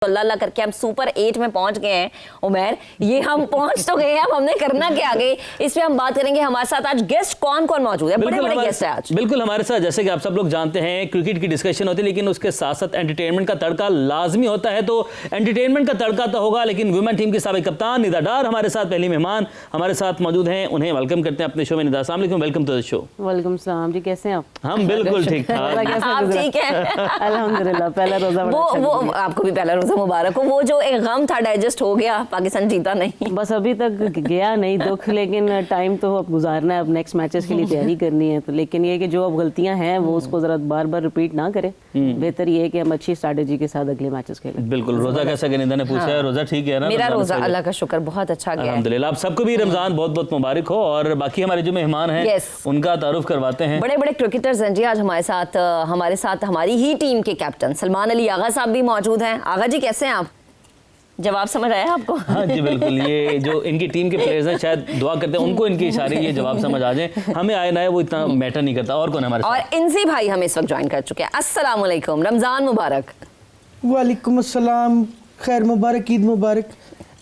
अल्लाह अल्लाह करके हम सुपर 8 में पहुंच गए हैं। उमर, ये हम पहुंच तो गए हैं, अब हमने करना क्या आगे, इस पे हम बात करेंगे। हमारे साथ आज गेस्ट कौन कौन मौजूद है? बड़े बड़े गेस्ट हैं आज। बिल्कुल हमारे साथ, जैसे कि आप सब लोग जानते हैं, क्रिकेट की डिस्कशन होती है, लेकिन उसके साथ साथ एंटरटेनमेंट का तड़का लाजमी होता है। तो एंटरटेनमेंट का तड़का तो होगा, लेकिन वुमेन टीम की साबिक कप्तान निदा डार हमारे साथ पहली मेहमान हमारे साथ मौजूद हैं। उन्हें वेलकम करते हैं अपने शो में। निदा, अस्सलाम वालेकुम, वेलकम टू द शो। वालेकुम सलाम जी, कैसे हैं आप? हम बिल्कुल ठीक ठाक। आप ठीक हैं? अल्हम्दुलिल्लाह, पहला रोजा वो आपको भी पहला रोजा मुबारक हो। वो जो एक गम था डाइजेस्ट हो गया, पाकिस्तान जीता नहीं, बस अभी तक गया नहीं दुख, लेकिन टाइम तो अब गुजारना है, अब नेक्स्ट मैचेस के लिए तैयारी करनी है। तो लेकिन ये कि जो अब गलतियां हैं वो उसको जरा बार बार रिपीट ना करें। बेहतर ये है कि हम अच्छी स्ट्रैटेजी के साथ अगले मैचेस खेलें। बिल्कुल। रोजा कैसा गया? निदा ने पूछा है। रोजा ठीक है ना? मेरा रोजा अल्लाह का शुक्र बहुत अच्छा गया। अल्हम्दुलिल्लाह। आप सबको भी रमजान बहुत बहुत मुबारक हो। और बाकी हमारे जो मेहमान हैं उनका तारुफ करवाते हैं। बड़े बड़े क्रिकेटर्स हैं जी आज हमारे साथ हमारी ही टीम के कैप्टन सलमान अली आगा साहब भी मौजूद हैं। आगा जी कैसे हैं आप? जवाब समझ आया आपको? हाँ जी बिल्कुल। ये जो इनकी टीम के प्लेयर्स हैं, शायद दुआ करते हैं उनको इनके इशारे ये जवाब समझ आ जाए। हमें आए ना वो इतना मैटर नहीं करता। और कौन है हमारे साथ? और इनसी भाई हमें इस वक्त ज्वाइन कर चुके हैं। अस्सलाम वालेकुम, रमजान मुबारक। वालेकुम अस्सलाम, खैर मुबारक, ईद मुबारक।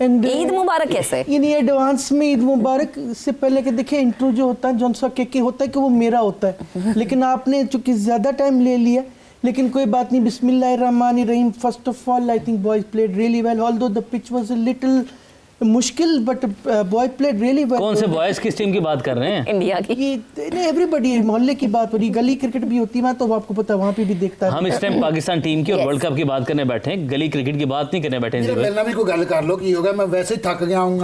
ईद मुबारक कैसे? यानी एडवांस में ईद मुबारक से पहले के देखिए इंट्रो जो होता है, जौन सा के होता है कि वो मेरा होता है, लेकिन आपने चूंकि ज़्यादा टाइम ले लिया, लेकिन कोई बात नहीं। बिस्मिल्लाहिर्रहमानिर्रहीम। First of all I think boys played really well, although the pitch was a little मुश्किल, but boy played really well. कौन से बॉयज किस टीम की बात कर रहे हैं? इंडिया की। ये एवरीबॉडी, मोहल्ले की बात हो रही, गली क्रिकेट भी होती है, तो आपको पता है वहाँ पे भी देखता है। हम इस टाइम पाकिस्तान टीम की और वर्ल्ड कप की बात करने बैठे हैं, गली क्रिकेट की बात नहीं करने बैठे हैं। मेरा भी कोई गल कर लो कि होगा, मैं वैसे ही थक गया हूं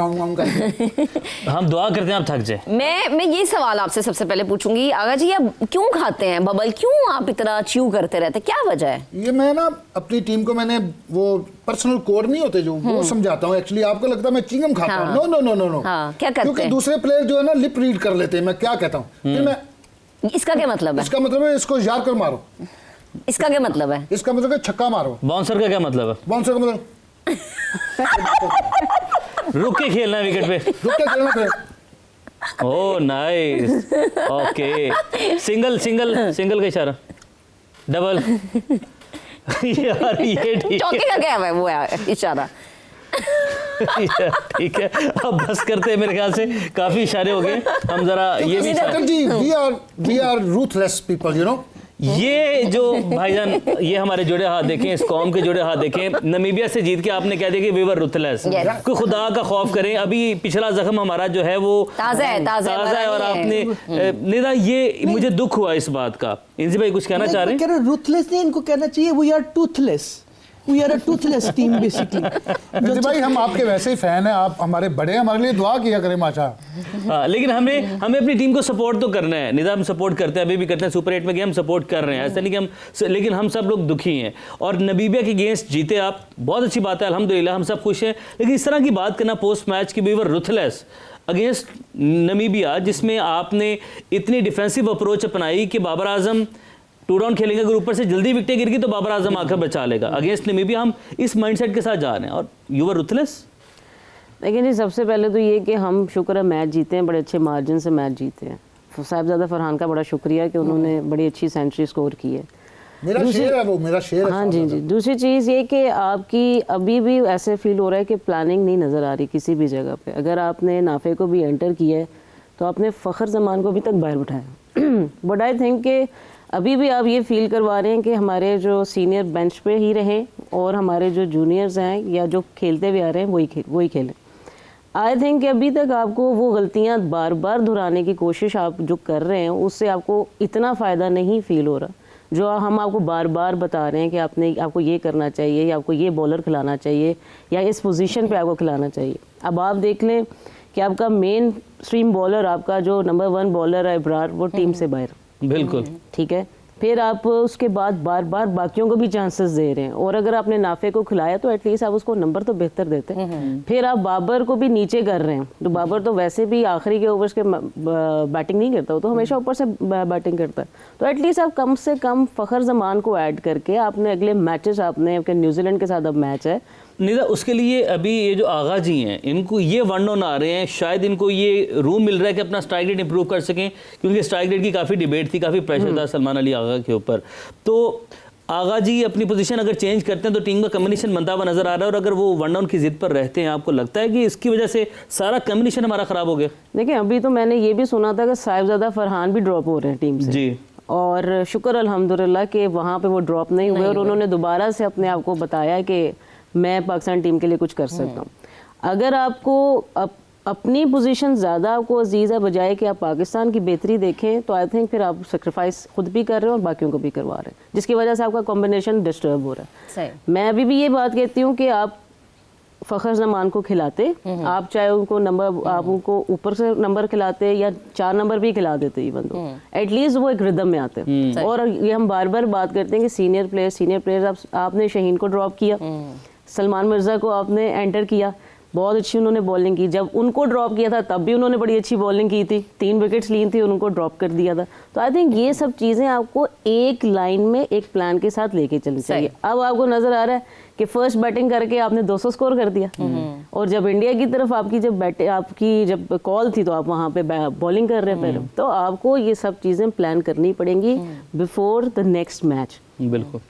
हम दुआ करते हैं आप थक जाए। मैं ये सवाल आपसे सबसे पहले पूछूंगी, आगा जी आप क्यों खाते हैं बबल? क्यों आप इतना च्यू करते रहते हैं? क्या वजह है? ये मैं ना अपनी टीम को मैंने वो पर्सनल कोड नहीं होते जो वो समझाता हूँ। एक्चुअली आपको लगता है मैं चिंगम खाता हूँ। No no no no no. क्या करते हैं? क्योंकि दूसरे प्लेयर जो है ना लिप रीड कर लेते हैं। मैं क्या कहता हूँ, फिर मैं इसका क्या मतलब है? इसका मतलब है इसको यार कर मारो। इसका क्या मतलब है? इसका मतलब है छक्का मारो। बाउंसर का क्या मतलब है? बाउंसर का मतलब रुक के खेलना है विकेट पे, रुक के खेलना फिर। Oh nice, okay. Single single single का इशारा, डबल। यार ये ठीक चौके का क्या है वो इशारा? है। ठीक है, अब बस करते हैं। मेरे ख्याल से काफी इशारे हो गए। हम जरा ये भी जी, we are ruthless people, you know. ये जो भाईजान, ये हमारे जुड़े हाथ देखें, इस कौम के जुड़े हाथ देखें। नमीबिया से जीत के आपने कह दिया कि वी वर रूथलेस। कोई खुदा का खौफ करें। अभी पिछला जख्म हमारा जो है वो ताज़ा है और आपने निदा, ये मुझे दुख हुआ इस बात का। इनसे भाई कुछ कहना चाह रहे हैं? रूथलेस नहीं, इनको कहना चाहिए we are toothless. We are a toothless team basically। भाई हम आपके वैसे ही फैन हैं, आप हमारे बड़े हैं, हमारे लिए दुआ किया करें माशा। हाँ, लेकिन हमें अपनी टीम को सपोर्ट तो करना है। निदा हम सपोर्ट करते हैं, अभी भी करते हैं। सुपर 8 में गए, हम सपोर्ट कर रहे हैं, ऐसा नहीं कि हम, लेकिन हम सब लोग दुखी हैं। और नमीबिया के अगेंस्ट जीते आप, बहुत अच्छी बात है, अल्हम्दुलिल्लाह, हम सब खुश हैं। लेकिन इस तरह की बात करना पोस्ट मैच की, we were ruthless against Namibia, जिसमें आपने इतनी डिफेंसिव अप्रोच अपनाई कि बाबर आजम टू डाउन खेलेंगे, अगर ऊपर से जल्दी विकेटें गिर गई तो बाबर आजम आकर बचा लेगा। अगेंस्ट नमीबिया हम इस माइंडसेट के साथ जा रहे हैं, और यू वर रूथलेस। लेकिन जी सबसे पहले तो ये कि हम शुक्र है मैच जीते हैं, बड़े अच्छे मार्जिन से मैच जीते हैं। साहिबजादा फरहान का बड़ा शुक्रिया कि उन्होंने बड़ी अच्छी सेंचुरी स्कोर की है। मेरा शेर है वो, मेरा शेर है। हाँ जी जी। दूसरी चीज़ ये कि आपकी अभी भी ऐसे फील हो रहा है कि प्लानिंग नहीं नज़र आ रही किसी भी जगह पे। अगर आपने नाफे को भी एंटर किया है तो आपने फ़खर जमान को अभी तक बाहर उठाया। बट आई थिंक कि अभी भी आप ये फील करवा रहे हैं कि हमारे जो सीनियर बेंच पे ही रहें और हमारे जो जूनियर्स हैं या जो खेलते हुए आ रहे हैं वही खेलें। आई थिंक कि अभी तक आपको वो गलतियां बार बार दोहराने की कोशिश आप जो कर रहे हैं उससे आपको इतना फ़ायदा नहीं फील हो रहा, जो हम आपको बार बार बता रहे हैं कि आपको ये करना चाहिए, या आपको ये बॉलर खिलाना चाहिए, या इस पोजीशन पे आपको खिलाना चाहिए। अब आप देख लें कि आपका मेन स्ट्रीम बॉलर, आपका जो नंबर 1 बॉलर है इब्रार, वो टीम से बाहर। बिल्कुल ठीक है। फिर आप उसके बाद बार बार बाकियों को भी चांसेस दे रहे हैं, और अगर आपने नाफे को खिलाया तो एटलीस्ट आप उसको नंबर तो बेहतर देते हैं। फिर आप बाबर को भी नीचे कर रहे हैं, तो बाबर तो वैसे भी आखिरी के ओवर्स के बैटिंग नहीं करता, वो तो हमेशा ऊपर से बैटिंग करता है। तो एटलीस्ट आप कम से कम फ़खर जमान को ऐड करके आपने अगले मैचेस, आपने न्यूजीलैंड के साथ अब मैच है निदा, उसके लिए अभी ये जो आगा जी हैं, इनको ये वन डाउन आ रहे हैं, शायद इनको ये रूम मिल रहा है कि अपना स्ट्राइक रेट इंप्रूव कर सकें, क्योंकि स्ट्राइक रेट की काफ़ी डिबेट थी, काफ़ी प्रेशर था सलमान अली आगा के ऊपर। तो आगा जी अपनी पोजीशन अगर चेंज करते हैं तो टीम का कम्बिनेशन बनता हुआ नजर आ रहा है, और अगर वो वन डाउन की जिद पर रहते हैं, आपको लगता है कि इसकी वजह से सारा कम्बिनेशन हमारा खराब हो गया? देखिए अभी तो मैंने ये भी सुना था कि साहिबजादा फरहान भी ड्रॉप हो रहे हैं टीम से जी। और शुक्र अल्हम्दुलिल्लाह कि वहाँ पे वो ड्रॉप नहीं हुए और उन्होंने दोबारा से अपने आप को बताया कि मैं पाकिस्तान टीम के लिए कुछ कर सकता हूँ। अगर आपको अपनी पोजीशन ज़्यादा आपको अजीज़ है बजाय कि आप पाकिस्तान की बेहतरी देखें, तो आई थिंक फिर आप सेक्रीफाइस खुद भी कर रहे हो और बाकियों को भी करवा रहे हैं, जिसकी वजह से आपका कॉम्बिनेशन डिस्टर्ब हो रहा है। सही। मैं अभी भी ये बात कहती हूँ कि आप फ़खर जमान को खिलाते, आप चाहे उनको नंबर, आप उनको ऊपर से नंबर खिलाते या 4 नंबर भी खिला देते इवन तो एटलीस्ट वो एक रिदम में आते हैं। और ये हम बार बार बात करते हैं कि सीनियर प्लेयर्स आपने शहीन को ड्रॉप किया, सलमान मिर्ज़ा को आपने एंटर किया, बहुत अच्छी उन्होंने बॉलिंग की। जब उनको ड्रॉप किया था तब भी उन्होंने बड़ी अच्छी बॉलिंग की थी, 3 विकेट्स ली थी, उनको ड्रॉप कर दिया था। तो आई थिंक ये सब चीज़ें आपको एक लाइन में एक प्लान के साथ लेके चलनी चाहिए। अब आपको नज़र आ रहा है कि फर्स्ट बैटिंग करके आपने 200 स्कोर कर दिया, और जब इंडिया की तरफ आपकी जब कॉल थी तो आप वहाँ पे बॉलिंग कर रहे हैं। तो आपको ये सब चीज़ें प्लान करनी पड़ेंगी बिफोर द नेक्स्ट मैच। बिल्कुल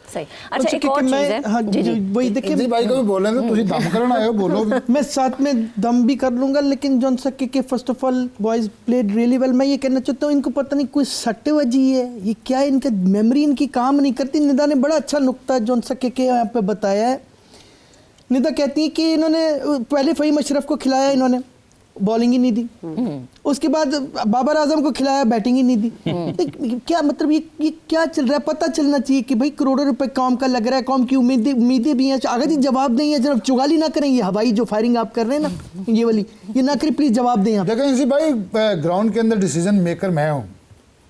सही। अच्छा एक और चीज है, हाँ जी जी वही देखिए, जी भाई को भी बोल रहे थे, तुझे दम करना आए हो, बोलो भी। मैं साथ में दम भी कर लूंगा, लेकिन जॉन सके के first of all boys played really well. मैं ये कहना चाहता हूँ इनको पता नहीं कोई सट्टेबाजी है, ये क्या है, इनका मेमोरी इनकी काम नहीं करती। निदा ने बड़ा अच्छा नुक्ता जॉन सके के यहाँ पे बताया है। निदा कहती है कि इन्होंने पहले फ़हीम अशरफ को खिलाया, इन्होंने बॉलिंग ही नहीं दी, उसके बाद बाबर आजम को खिलाया, बैटिंग ही नहीं दी। क्या मतलब ये क्या चल रहा है? पता चलना चाहिए कि भाई करोड़ों रुपए कौम का लग रहा है, कौम की उम्मीदें भी हैं। आगे जी जवाब दें, या जब चुगाली ना करें, ये हवाई जो फायरिंग आप कर रहे हैं ना ये वाली, ये ना करें प्लीज, जवाब दें आप। देखें इसी भाई, ग्राउंड के अंदर डिसीजन मेकर मैं हूँ,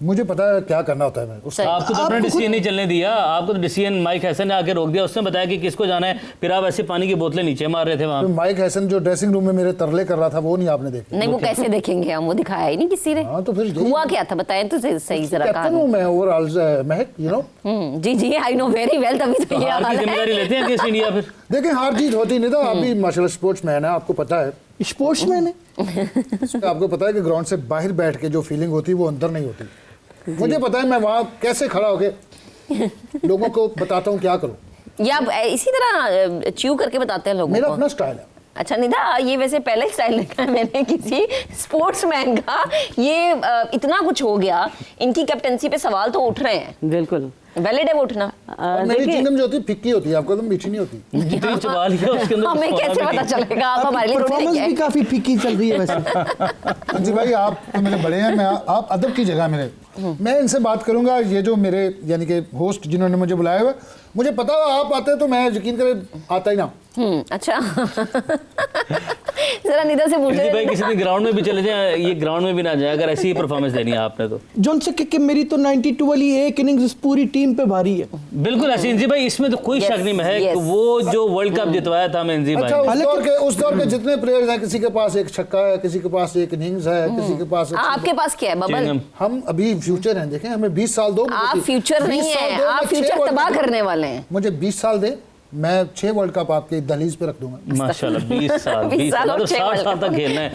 मुझे पता है क्या करना होता है। मैं उसका आपको तो अपना डिसीजन नहीं चलने दिया, आपको तो डिसीजन माइक हैसन ने आके रोक दिया, उसने बताया कि किसको जाना है, फिर आप ऐसे पानी की बोतलें नीचे मार रहे थे वहाँ। तो माइक हैसन जो ड्रेसिंग रूम में मेरे तरले कर रहा था वो नहीं आपने देखा? नहीं, वो कैसे देखेंगे हम, वो दिखाया ही नहीं किसी ने। हाँ, तो फिर हुआ क्या था बताएं तो सही जरा कैप्टन हूँ मैं ओवरऑल, महक यू नो। जी जी आई नो वेरी वेल, तभी तो ये हार हाल की है। जिम्मेदारी लेते हैं किस इंडिया फिर? देखें हार जीत होती नहीं था, आप भी माशाल्लाह स्पोर्ट्समैन है, आपको पता है। स्पोर्ट्समैन है, आपको पता है कि ग्राउंड से बाहर बैठ के जो फीलिंग होती है वो अंदर नहीं होती। मुझे पता है मैं वहाँ कैसे खड़ा होके लोगों को बताता हूँ क्या करूँ। या आप इसी तरह च्यू करके बताते हैं लोगों मेरा को? अपना स्टाइल है। अच्छा निधा, ये वैसे पहला ही स्टाइल देखा है मैंने किसी स्पोर्ट्समैन का। ये इतना कुछ हो गया, इनकी कैप्टनसी पे सवाल तो उठ रहे हैं। बिल्कुल वैलिड है वो उठना। और मेरी चिंगम जो होती है फिक्की होती है, आपको तो मीठी नहीं होती। जितनी चबा लिया उसके अंदर हमें कुछ कैसे होना भी पता नहीं। चलेगा? आप हमारे लिए थोड़ी परफॉर्मेंस नहीं भी है। काफी फीकी चल रही है वैसे। जी भाई आप तो मेरे बड़े हैं, मैं आप अदब की जगह मेरे, मैं इनसे बात करूंगा। ये जो मेरे यानी कि होस्ट जिन्होंने मुझे बुलाया हुआ, मुझे पता है आप आते हैं तो मैं यकीन करें आता ही ना। अच्छा जरा निधा से पूछ भाई किसी दिन ग्राउंड में भी चले जाए, ये ग्राउंड में भी ना जाए अगर ऐसी ही परफॉर्मेंस देनी है आपने तो। जॉन सके के मेरी तो 92 वाली एक इनिंग्स पूरी टीम पे भारी है। बिल्कुल ऐसी जी भाई, इसमें तो कोई शक नहीं है yes. कि वो जो वर्ल्ड कप जितवाया था मेंजी भाई अच्छा ने। उस दौर के जितने प्लेयर्स हैं, किसी के पास एक छक्का है, किसी के पास एक इनिंग्स है, किसी के पास आपके पास क्या है बबल? चिंगम। हम अभी फ्यूचर हैं, देखें हमें 20 साल दो। आप फ्यूचर नहीं है, आप फ्यूचर तबाह करने वाले हैं। मुझे 20 साल दे, मैं 6 वर्ल्ड कप आपके दहलीज पे रख दूंगा। माशाल्लाह 20 साल 20 साल और तो 6 60 साल वर्ल्ड तक खेलना है।